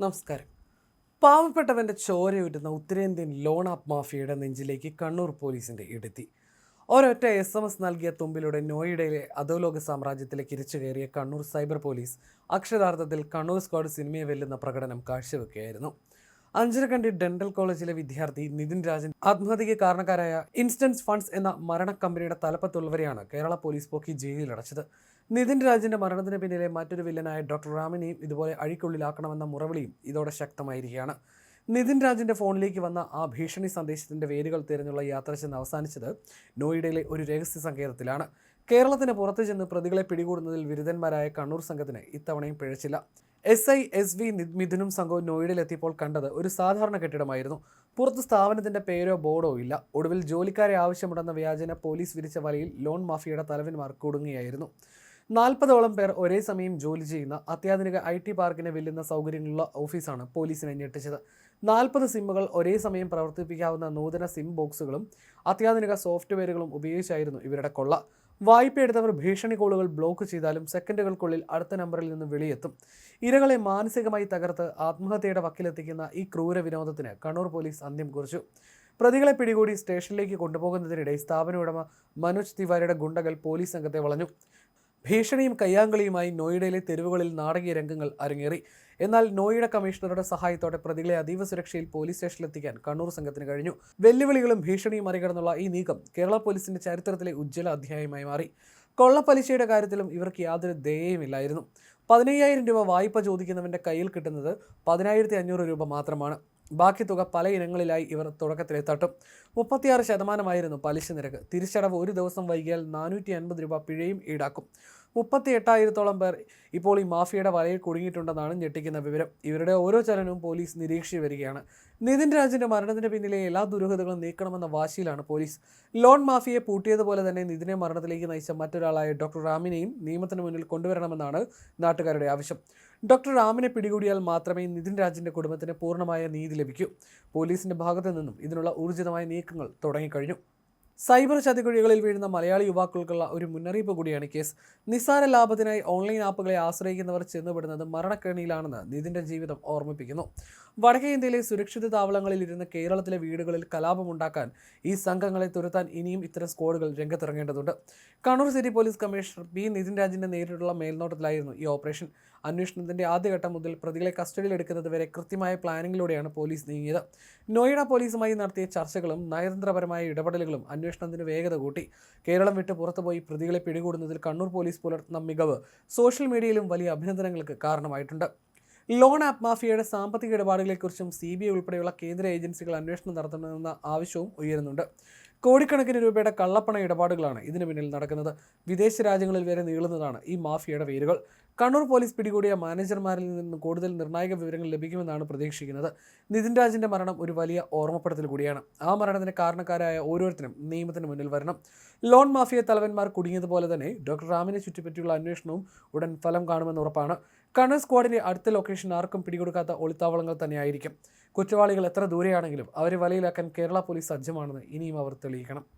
നമസ്കാരം. പാവപ്പെട്ടവന്റെ ചോരയൂറ്റുന്ന ഉത്തരേന്ത്യൻ ലോൺ ആപ്പ് മാഫിയയുടെ നെഞ്ചിലേക്ക് കണ്ണൂർ പോലീസിന്റെ ഇടുത്തി. ഒരൊറ്റ SMS നൽകിയ തുമ്പിലൂടെ നോയിഡയിലെ അധോലോക സാമ്രാജ്യത്തിലേക്ക് ഇരച്ചു കയറിയ കണ്ണൂർ സൈബർ പോലീസ് അക്ഷരാർത്ഥത്തിൽ കണ്ണൂർ സ്ക്വാഡ് സിനിമയെ വെല്ലുന്ന പ്രകടനം കാഴ്ചവെക്കുകയായിരുന്നു. അഞ്ചരക്കണ്ടി ഡെന്റൽ കോളേജിലെ വിദ്യാർത്ഥി നിതിൻ രാജൻ ആത്മഹത്യയ്ക്ക് കാരണക്കാരായ ഇൻസ്റ്റൻസ് ഫണ്ട്സ് എന്ന മരണ കമ്പനിയുടെ തലപ്പത്തുള്ളവരെയാണ് കേരള പോലീസ് പൊക്കി ജയിലിലടച്ചത്. നിതിൻ രാജിന്റെ മരണത്തിന് പിന്നിലെ മറ്റൊരു വില്ലനായ ഡോക്ടർ റാമിനെയും ഇതുപോലെ അഴിക്കുള്ളിലാക്കണമെന്ന മുറവിളിയും ഇതോടെ ശക്തമായിരിക്കുകയാണ്. നിതിൻ രാജിന്റെ ഫോണിലേക്ക് വന്ന ആ ഭീഷണി സന്ദേശത്തിന്റെ വേരുകൾ തിരഞ്ഞുള്ള യാത്ര ചെന്ന് അവസാനിച്ചത് നോയിഡയിലെ ഒരു രഹസ്യ സങ്കേതത്തിലാണ്. കേരളത്തിന് പുറത്തു ചെന്ന് പ്രതികളെ പിടികൂടുന്നതിൽ വിരുദ്ധന്മാരായ കണ്ണൂർ സംഘത്തിന് ഇത്തവണയും പിഴച്ചില്ല. SI-SV മിഥുനും സംഘവും നോയിഡയിലെത്തിയപ്പോൾ കണ്ടത് ഒരു സാധാരണ കെട്ടിടമായിരുന്നു. പുറത്ത് സ്ഥാപനത്തിന്റെ പേരോ ബോർഡോ ഇല്ല. ഒടുവിൽ ജോലിക്കാരെ ആവശ്യമുണ്ടെന്ന വ്യാജന പോലീസ് വിരിച്ച വലയിൽ ലോൺ മാഫിയയുടെ തലവന്മാർ കുടുങ്ങുകയായിരുന്നു. 40ഓളം പേർ ഒരേ സമയം ജോലി ചെയ്യുന്ന അത്യാധുനിക IT പാർക്കിനെ വെല്ലുന്ന സൗകര്യങ്ങളുള്ള ഓഫീസാണ് പോലീസിനെ ഞെട്ടിച്ചത്. 40 സിമ്മുകൾ ഒരേ സമയം പ്രവർത്തിപ്പിക്കാവുന്ന നൂതന സിം ബോക്സുകളും അത്യാധുനിക സോഫ്റ്റ്വെയറുകളും ഉപയോഗിച്ചായിരുന്നു ഇവരുടെ കൊള്ള. വായ്പയെടുത്തവർ ഭീഷണി കോളുകൾ ബ്ലോക്ക് ചെയ്താലും സെക്കൻഡുകൾക്കുള്ളിൽ അടുത്ത നമ്പറിൽ നിന്ന് വെളിയെത്തും. ഇരകളെ മാനസികമായി തകർത്ത് ആത്മഹത്യയുടെ വക്കിലെത്തിക്കുന്ന ഈ ക്രൂര വിനോദത്തിന് കണ്ണൂർ പോലീസ് അന്ത്യം കുറിച്ചു. പ്രതികളെ പിടികൂടി സ്റ്റേഷനിലേക്ക് കൊണ്ടുപോകുന്നതിനിടെ സ്ഥാപന ഉടമ മനോജ് തിവാരിയുടെ ഗുണ്ടകൾ പോലീസ് സംഘത്തെ വളഞ്ഞു. ഭീഷണിയും കയ്യാങ്കളിയുമായി നോയിഡയിലെ തെരുവുകളിൽ നാടകീയ രംഗങ്ങൾ അരങ്ങേറി. എന്നാൽ നോയിഡ കമ്മീഷണറുടെ സഹായത്തോടെ പ്രതികളെ അതീവ സുരക്ഷയിൽ പോലീസ് സ്റ്റേഷനിലെത്തിക്കാൻ കണ്ണൂർ സംഘത്തിന് കഴിഞ്ഞു. വെല്ലുവിളികളും ഭീഷണിയും മറികടന്നുള്ള ഈ നീക്കം കേരള പോലീസിന്റെ ചരിത്രത്തിലെ ഉജ്ജ്വല അധ്യായമായി മാറി. കൊള്ളപ്പലിശയുടെ കാര്യത്തിലും ഇവർക്ക് യാതൊരു ദയയുമില്ലായിരുന്നു. 15,000 രൂപ വായ്പ ചോദിക്കുന്നവന്റെ കയ്യിൽ കിട്ടുന്നത് 10,500 രൂപ മാത്രമാണ്. ബാക്കി തുക പല ഇനങ്ങളിലായി ഇവർ തുടക്കത്തിലെ തട്ടും. 36% പലിശ നിരക്ക്. തിരിച്ചടവ് ഒരു ദിവസം വൈകിയാൽ 450 രൂപ പിഴയും ഈടാക്കും. 38,000ഓളം പേർ ഇപ്പോൾ ഈ മാഫിയയുടെ വലയിൽ കുടുങ്ങിയിട്ടുണ്ടെന്നാണ് ഞെട്ടിക്കുന്ന വിവരം. ഇവരുടെ ഓരോ ചലനവും പോലീസ് നിരീക്ഷിച്ചു വരികയാണ്. നിതിൻ രാജിന്റെ മരണത്തിന് പിന്നിലെ എല്ലാ ദുരൂഹതകളും നീക്കണമെന്ന വാശിയിലാണ് പോലീസ്. ലോൺ മാഫിയയെ പൂട്ടിയതുപോലെ തന്നെ നിതിനെ മരണത്തിലേക്ക് നയിച്ച മറ്റൊരാളായ ഡോക്ടർ റാമിനെയും നിയമത്തിന് മുന്നിൽ കൊണ്ടുവരണമെന്നാണ് നാട്ടുകാരുടെ ആവശ്യം. ഡോക്ടർ റാമിനെ പിടികൂടിയാൽ മാത്രമേ നിതിൻ രാജിന്റെ കുടുംബത്തിന് പൂർണ്ണമായ നീതി ലഭിക്കൂ. പോലീസിന്റെ ഭാഗത്തു നിന്നും ഇതിനുള്ള ഊർജിതമായ നീക്കങ്ങൾ തുടങ്ങിക്കഴിഞ്ഞു. സൈബർ ചതിക്കുഴികളിൽ വീഴുന്ന മലയാളി യുവാക്കൾക്കുള്ള ഒരു മുന്നറിയിപ്പ് കൂടിയാണ് കേസ്. നിസ്സാര ലാഭത്തിനായി ഓൺലൈൻ ആപ്പുകളെ ആശ്രയിക്കുന്നവർ ചെന്നുപെടുന്നത് മരണക്കെണിയിലാണെന്ന് നിതിൻ്റെ ജീവിതം ഓർമ്മിപ്പിക്കുന്നു. വടക്കേ ഇന്ത്യയിലെ സുരക്ഷിത താവളങ്ങളിൽ ഇരുന്ന് കേരളത്തിലെ വീടുകളിൽ കലാപമുണ്ടാക്കാൻ ഈ സംഘങ്ങളെ തുരത്താൻ ഇനിയും ഇത്തരം സ്ക്വാഡുകൾ രംഗത്തിറങ്ങേണ്ടതുണ്ട്. Kannur city police commissioner Nithin രാജിന്റെ നേരിട്ടുള്ള മേൽനോട്ടത്തിലായിരുന്നു ഈ ഓപ്പറേഷൻ. അന്വേഷണത്തിന്റെ ആദ്യഘട്ടം മുതൽ പ്രതികളെ കസ്റ്റഡിയിലെടുക്കുന്നത് വരെ കൃത്യമായ പ്ലാനിങ്ങിലൂടെയാണ് പോലീസ് നീങ്ങിയത്. നോയിഡ പോലീസുമായി നടത്തിയ ചർച്ചകളും നയതന്ത്രപരമായ ഇടപെടലുകളും അന്വേഷണത്തിന് വേഗത കൂട്ടി. കേരളം വിട്ട് പുറത്തുപോയി പ്രതികളെ പിടികൂടുന്നതിൽ കണ്ണൂർ പോലീസ് പുലർത്തുന്ന മികവ് സോഷ്യൽ മീഡിയയിലും വലിയ അഭിനന്ദനങ്ങൾക്ക് കാരണമായിട്ടുണ്ട്. ലോൺ ആപ്പ് മാഫിയയുടെ സാമ്പത്തിക ഇടപാടുകളെക്കുറിച്ചും CBI ഉൾപ്പെടെയുള്ള കേന്ദ്ര ഏജൻസികൾ അന്വേഷണം നടത്തണമെന്ന ആവശ്യവും ഉയരുന്നുണ്ട്. കോടിക്കണക്കിന് രൂപയുടെ കള്ളപ്പണ ഇടപാടുകളാണ് ഇതിനു പിന്നിൽ നടക്കുന്നത്. വിദേശ രാജ്യങ്ങളിൽ വരെ നീളുന്നതാണ് ഈ മാഫിയയുടെ വേരുകൾ. കണ്ണൂർ പോലീസ് പിടികൂടിയ മാനേജർമാരിൽ നിന്ന് കൂടുതൽ നിർണായക വിവരങ്ങൾ ലഭിക്കുമെന്നാണ് പ്രതീക്ഷിക്കുന്നത്. നിതിൻ രാജിന്റെ മരണം ഒരു വലിയ ഓർമ്മപ്പെടുത്തൽ കൂടിയാണ്. ആ മരണത്തിന് കാരണക്കാരായ ഓരോരുത്തരും നിയമത്തിന് മുന്നിൽ വരണം. ലോൺ മാഫിയ തലവന്മാർ കുടുങ്ങിയതുപോലെ തന്നെ ഡോക്ടർ റാമിനെ ചുറ്റിപ്പറ്റിയുള്ള അന്വേഷണവും ഉടൻ ഫലം കാണുമെന്ന് ഉറപ്പാണ്. കണ്ണൂർ സ്ക്വാഡിന്റെ അടുത്ത ലൊക്കേഷൻ ആർക്കും പിടികൊടുക്കാത്ത ഒളിത്താവളങ്ങൾ തന്നെയായിരിക്കും. കുറ്റവാളികൾ എത്ര ദൂരെയാണെങ്കിലും അവരെ വലയിലാക്കാൻ കേരള പോലീസ് സജ്ജമാണെന്ന് ഇനിയും അവർ തെളിയിക്കണം.